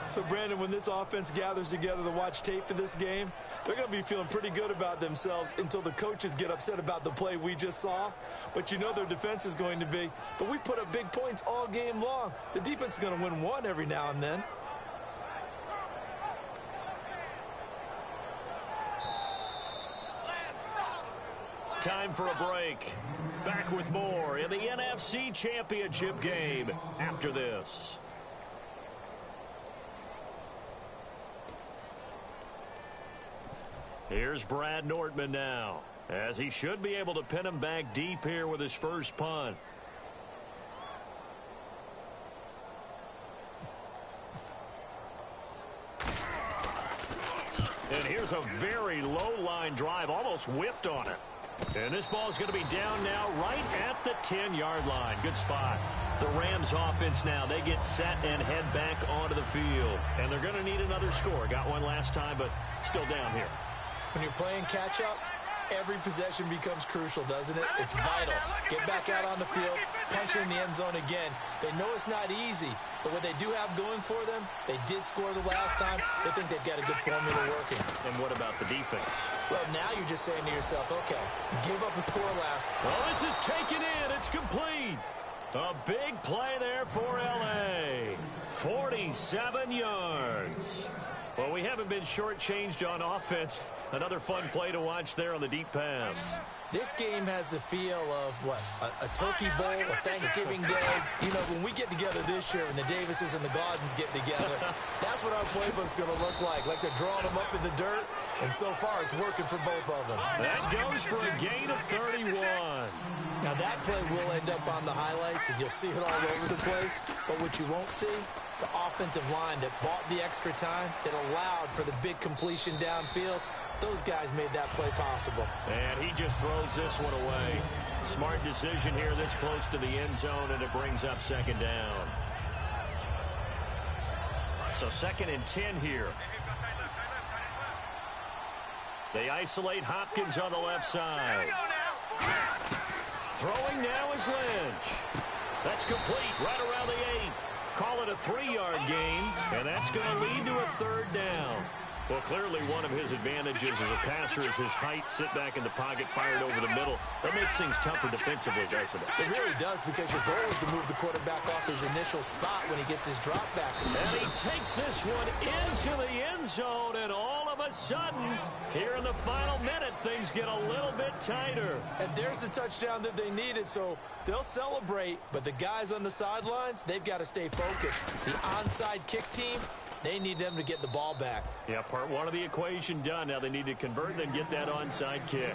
So, Brandon, when this offense gathers together to watch tape for this game, they're going to be feeling pretty good about themselves until the coaches get upset about the play we just saw. But you know their defense is going to be. But we put up big points all game long. The defense is going to win one every now and then. Time for a break. Back with more in the NFC Championship game after this. Here's Brad Nortman now, as he should be able to pin him back deep here with his first punt. And here's a very low line drive, almost whiffed on it. And this ball is going to be down now right at the 10-yard line. Good spot. The Rams offense now, they get set and head back onto the field. And they're going to need another score. Got one last time, but still down here. When you're playing catch-up, every possession becomes crucial, doesn't it? It's vital. Get back out on the field, punch it in the end zone again. They know it's not easy, but what they do have going for them, they did score the last time. They think they've got a good formula working. And what about the defense? Well, now you're just saying to yourself, okay, give up a score last. Well, this is taken in. It's complete. A big play there for L.A. 47 yards. Well, we haven't been shortchanged on offense. Another fun play to watch there on the deep pass. This game has the feel of, what, a turkey bowl, a Thanksgiving day. You know, when we get together this year and the Davises and the Gardens get together, that's what our playbook's going to look like. Like they're drawing them up in the dirt, and so far it's working for both of them. That goes for a gain of 31. Now, that play will end up on the highlights, and you'll see it all over the place. But what you won't see, the offensive line that bought the extra time, that allowed for the big completion downfield, those guys made that play possible. And he just throws this one away. Smart decision here this close to the end zone, and it brings up second down. So 2nd and 10 here. They isolate Hopkins on the left side. Throwing now is Lynch. That's complete right around the 8. Call it a 3-yard gain, and that's going to lead to a 3rd down. Well, clearly one of his advantages as a passer is his height, sit back in the pocket, fired over the middle. That makes things tougher defensively, doesn't it? It really does, because your goal is to move the quarterback off his initial spot when he gets his drop back. And he takes this one into the end zone, and all of a sudden, here in the final minute, things get a little bit tighter. And there's the touchdown that they needed, so they'll celebrate, but the guys on the sidelines, they've got to stay focused. The onside kick team, they need them to get the ball back. Yeah, part one of the equation done. Now they need to convert and get that onside kick.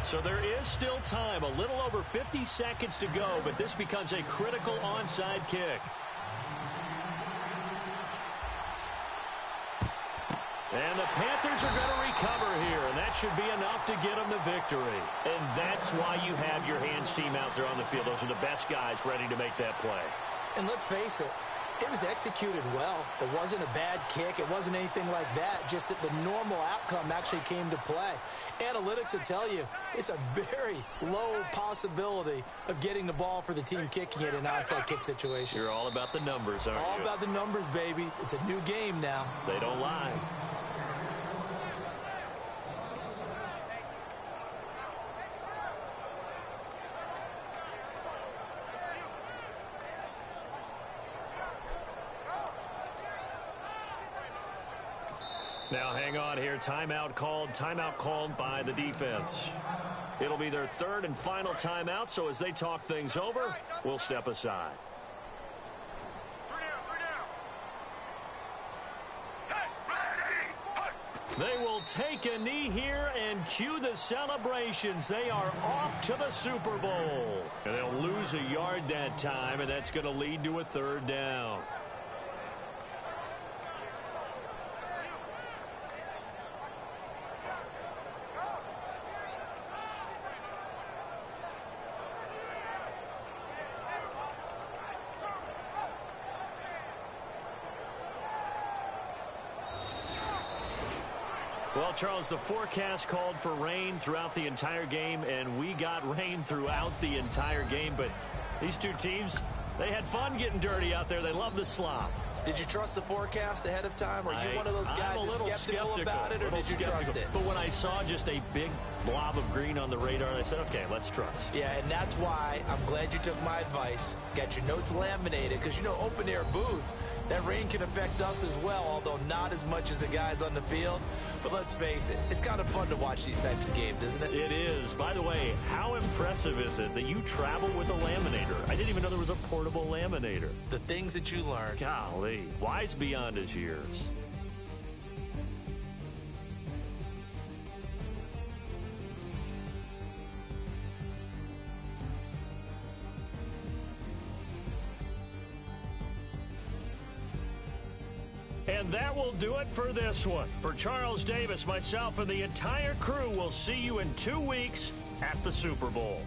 So there is still time, a little over 50 seconds to go, but this becomes a critical onside kick. And the Panthers are going to recover here, and that should be enough to get them the victory. And that's why you have your hands team out there on the field. Those are the best guys ready to make that play. And let's face it, it was executed well. It wasn't a bad kick. It wasn't anything like that, just that the normal outcome actually came to play. Analytics will tell you it's a very low possibility of getting the ball for the team kicking it in an onside kick situation. You're all about the numbers, aren't you? All about the numbers, baby. It's a new game now. They don't lie. Now hang on here. Timeout called by the defense. It'll be their third and final timeout, so as they talk things over, we'll step aside. They will take a knee here and cue the celebrations. They are off to the Super Bowl. And they'll lose a yard that time, and that's going to lead to a third down. Well, Charles, the forecast called for rain throughout the entire game, and we got rain throughout the entire game. But these two teams, they had fun getting dirty out there. They love the slop. Did you trust the forecast ahead of time? Are you one of those guys that's skeptical about it, or did you trust it? But when I saw just a big blob of green on the radar, I said, okay, let's trust. Yeah, and that's why I'm glad you took my advice. Got your notes laminated, because, you know, open-air booth, that rain can affect us as well, although not as much as the guys on the field. But let's face it, it's kind of fun to watch these types of games, isn't it? It is. By the way, how impressive is it that you travel with a laminator? I didn't even know there was a portable laminator. The things that you learn. Golly, wise beyond his years. And that will do it for this one. For Charles Davis, myself, and the entire crew, we'll see you in 2 weeks at the Super Bowl.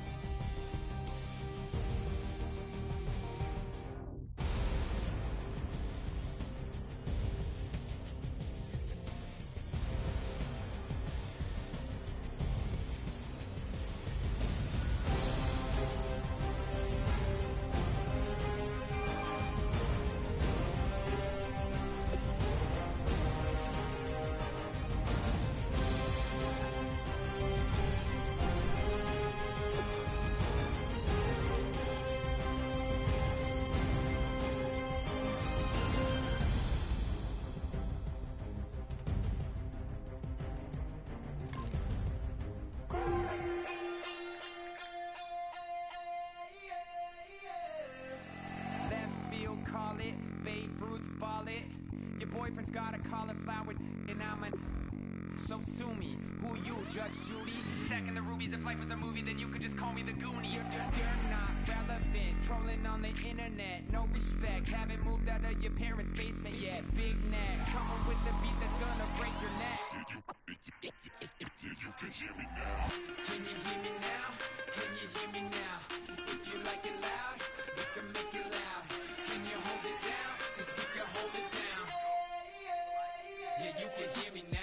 Boyfriend's got a cauliflower and I'm a so sue me. Who you, Judge Judy? Stacking the rubies. If life was a movie, then you could just call me the Goonies. You're not relevant. Trolling on the internet. No respect. Haven't moved out of your parents' basement yet. Big neck. Coming with the beat that's gonna break your neck. You can hear me now. Can you hear me now? Can you hear me now? If you like it loud, we can make it loud. Can you hold it down? 'Cause we can hold it down. Yeah, you can hear me now.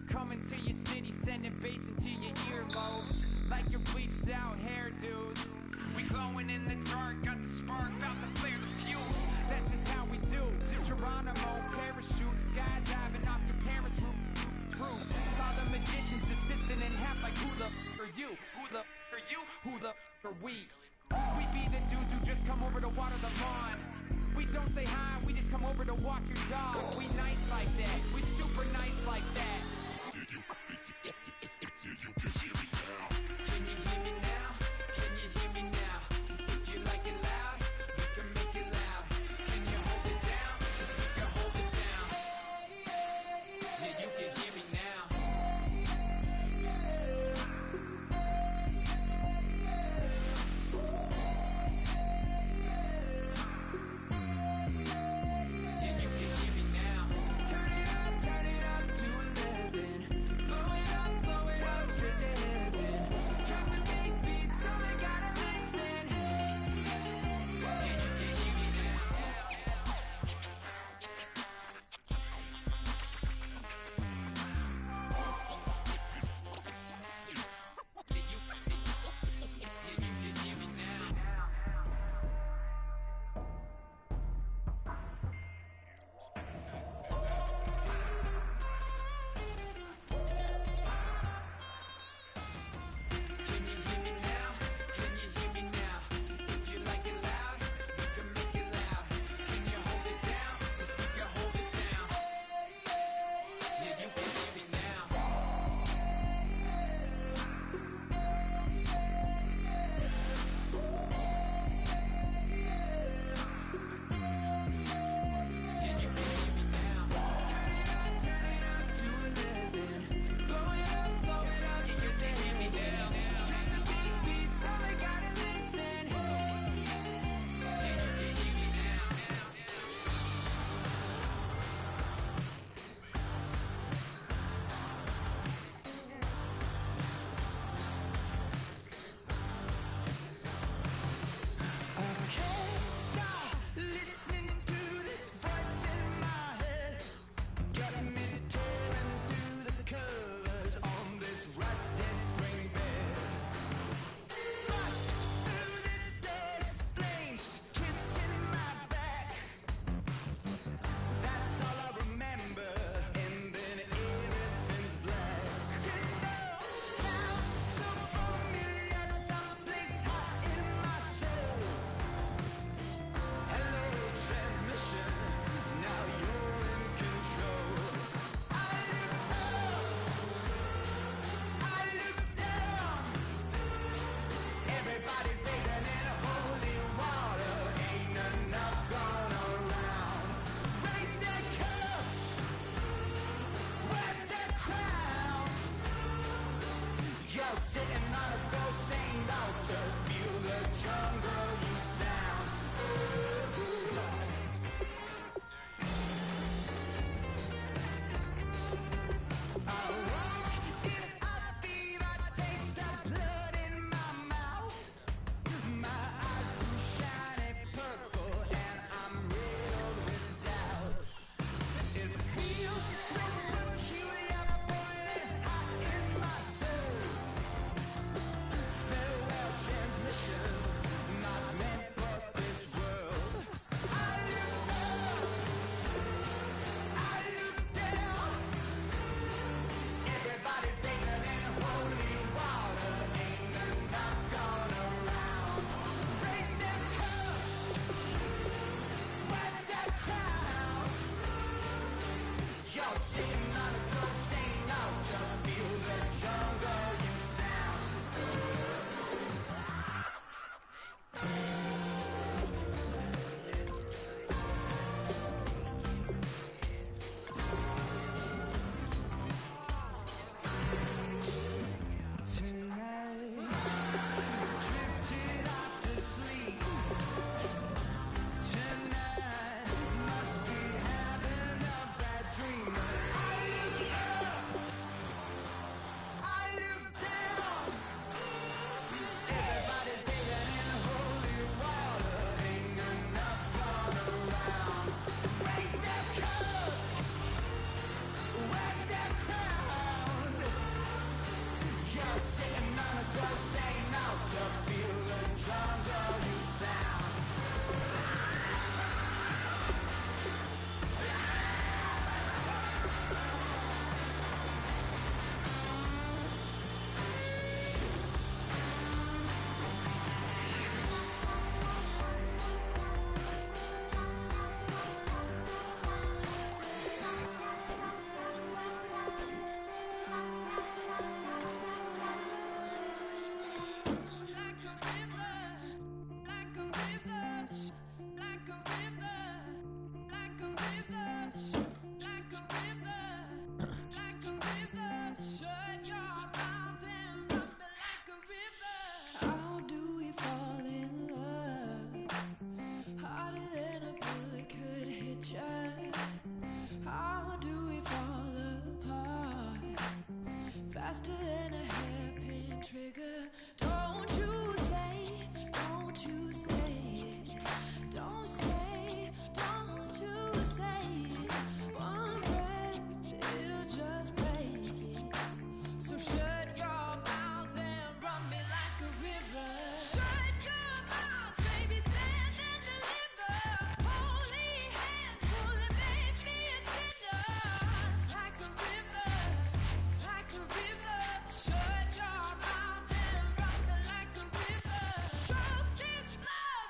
Coming to your city, sending bass into your earlobes, like your bleached out hairdos. We glowing in the dark, got the spark, about to flare the fuse. That's just how we do. To Geronimo, parachute, skydiving off your parents' roof. Saw the magician's assistant in half, like who the are you? Who the are you? Who the are we? We be the dudes who just come over to water the lawn. We don't say hi, we just come over to walk your dog. We nice like that, we super nice like that. You can hear me now. Can you hear me now? Can you hear me now? If you like it loud, we can make it loud. Can you hold it down? 'Cause we can hold it down. Yeah, you can hear me now. Yeah, you can hear me now. Turn it faster than a hairpin trigger. Don't you say, don't you say it. Don't say, don't you say it. One breath, it'll just break it. So shut your mouth and run me like a river. Shut your mouth, baby, stand and deliver. Holy hands pulling, make me a sinner. Like a river, like a river. Shut your mouth and run me like a river. Choke this love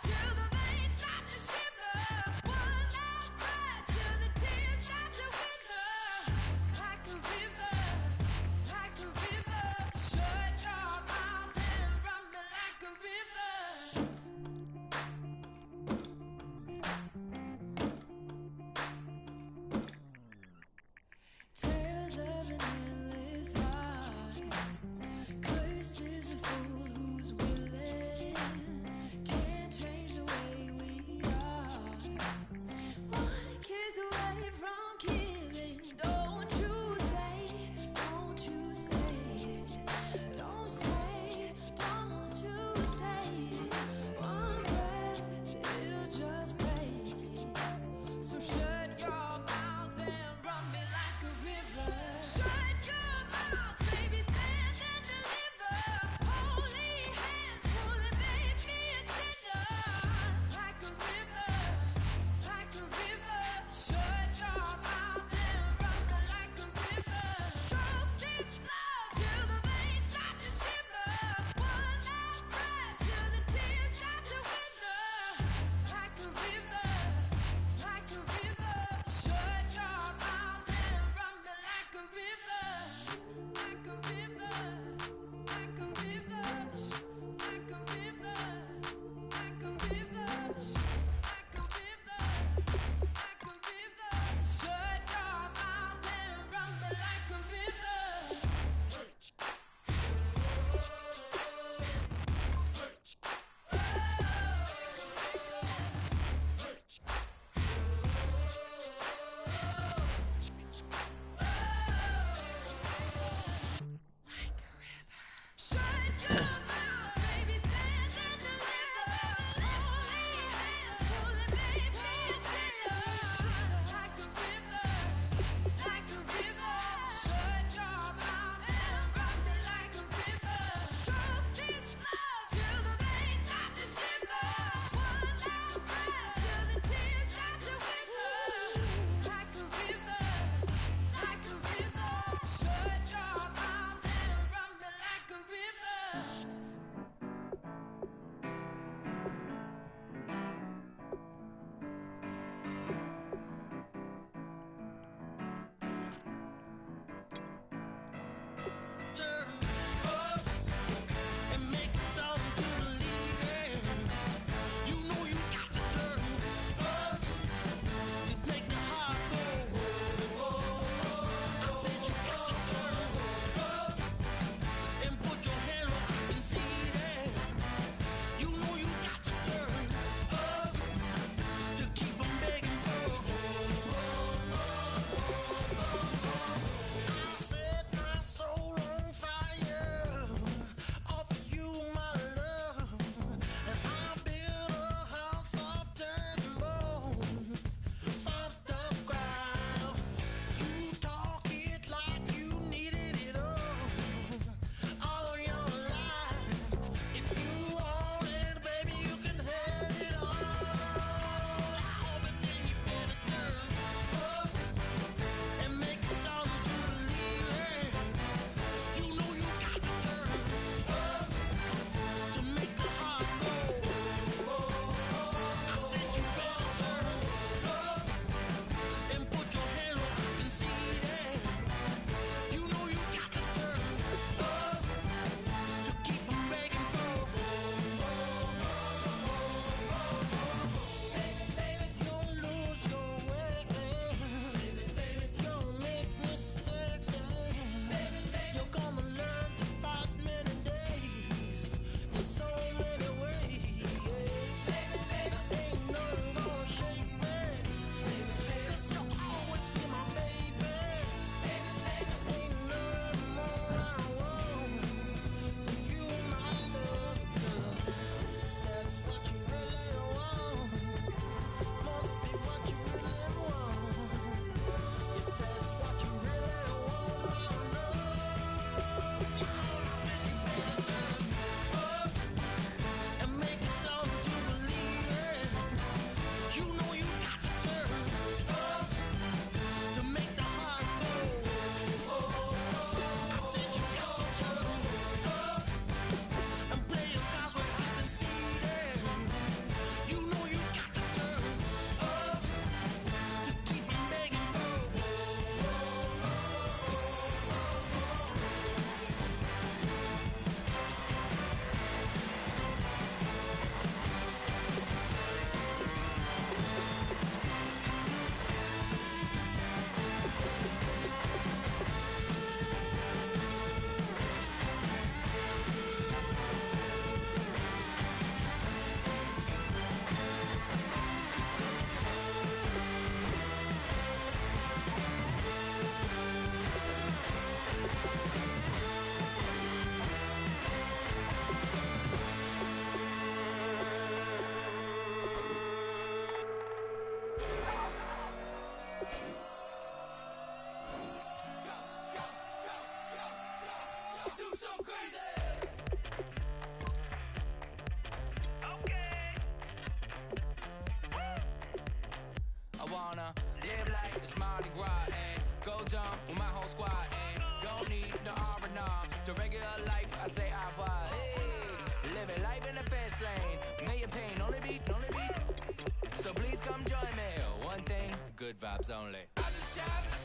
good vibes only. I just tapped,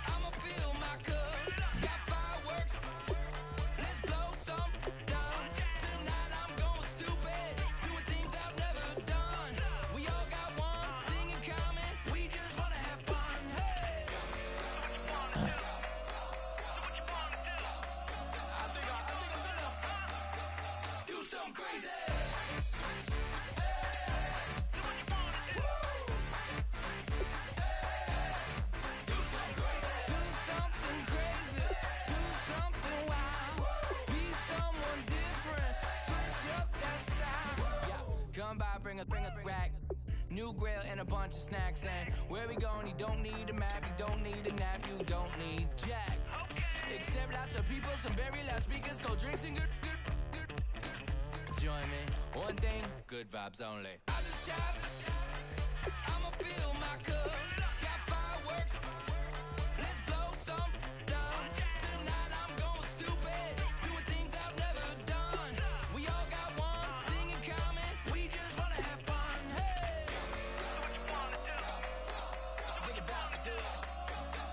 I'ma fill my cup. Got fireworks, let's blow some down. Tonight I'm going stupid, doing things I've never done. We all got one thing in common, we just wanna have fun. Hey, what you wanna do? I think I'm gonna do something crazy. Come by, bring a rack. New grill and a bunch of snacks. And where we going, you don't need a map, you don't need a nap, you don't need jack. Except lots of people, some very loud speakers, cold drinks and good. Join me. One thing, good vibes only. I just tapped, I'ma fill my cup. Got fireworks, let's blow some down. Tonight I'm going stupid, doing things I've never done. We all got one thing in common, we just wanna have fun. Hey, what you wanna do? I think about to do it.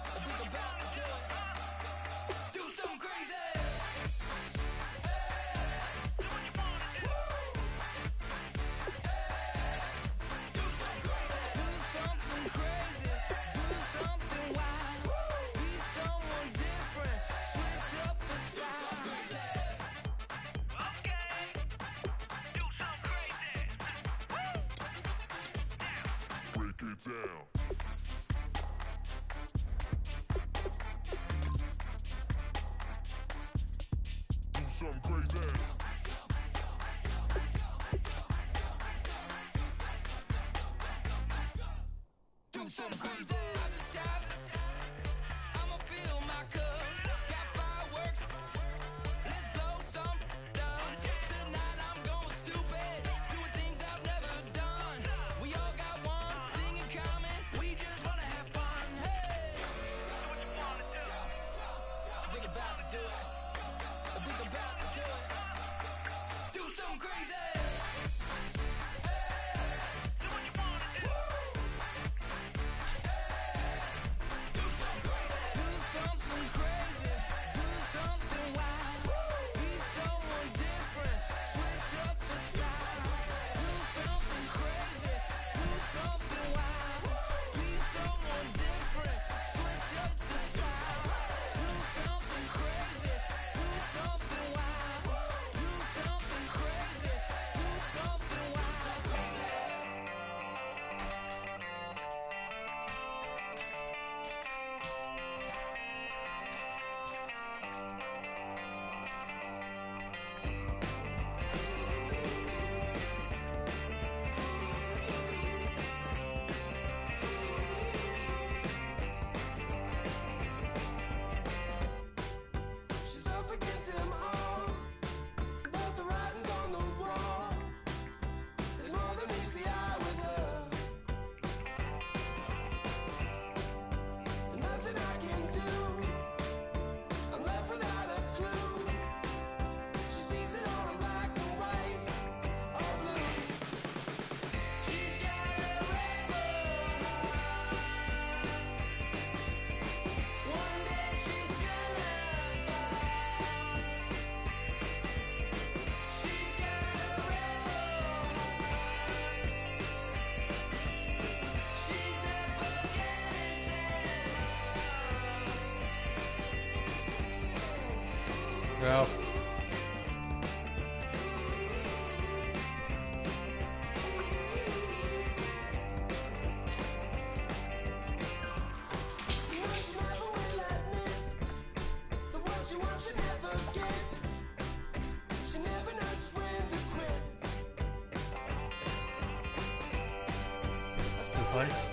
I think about to do it. Do something crazy. Down. Do something crazy. Do something crazy. I just tapped, I'ma fill my cup. Got fireworks, let's blow some down. Tonight I'm going stupid, doing things I've never done. We all got one thing in common, we just wanna have fun. Hey, what you wanna do? I think about to do it. I think about to do it. Do something crazy. Well, fun.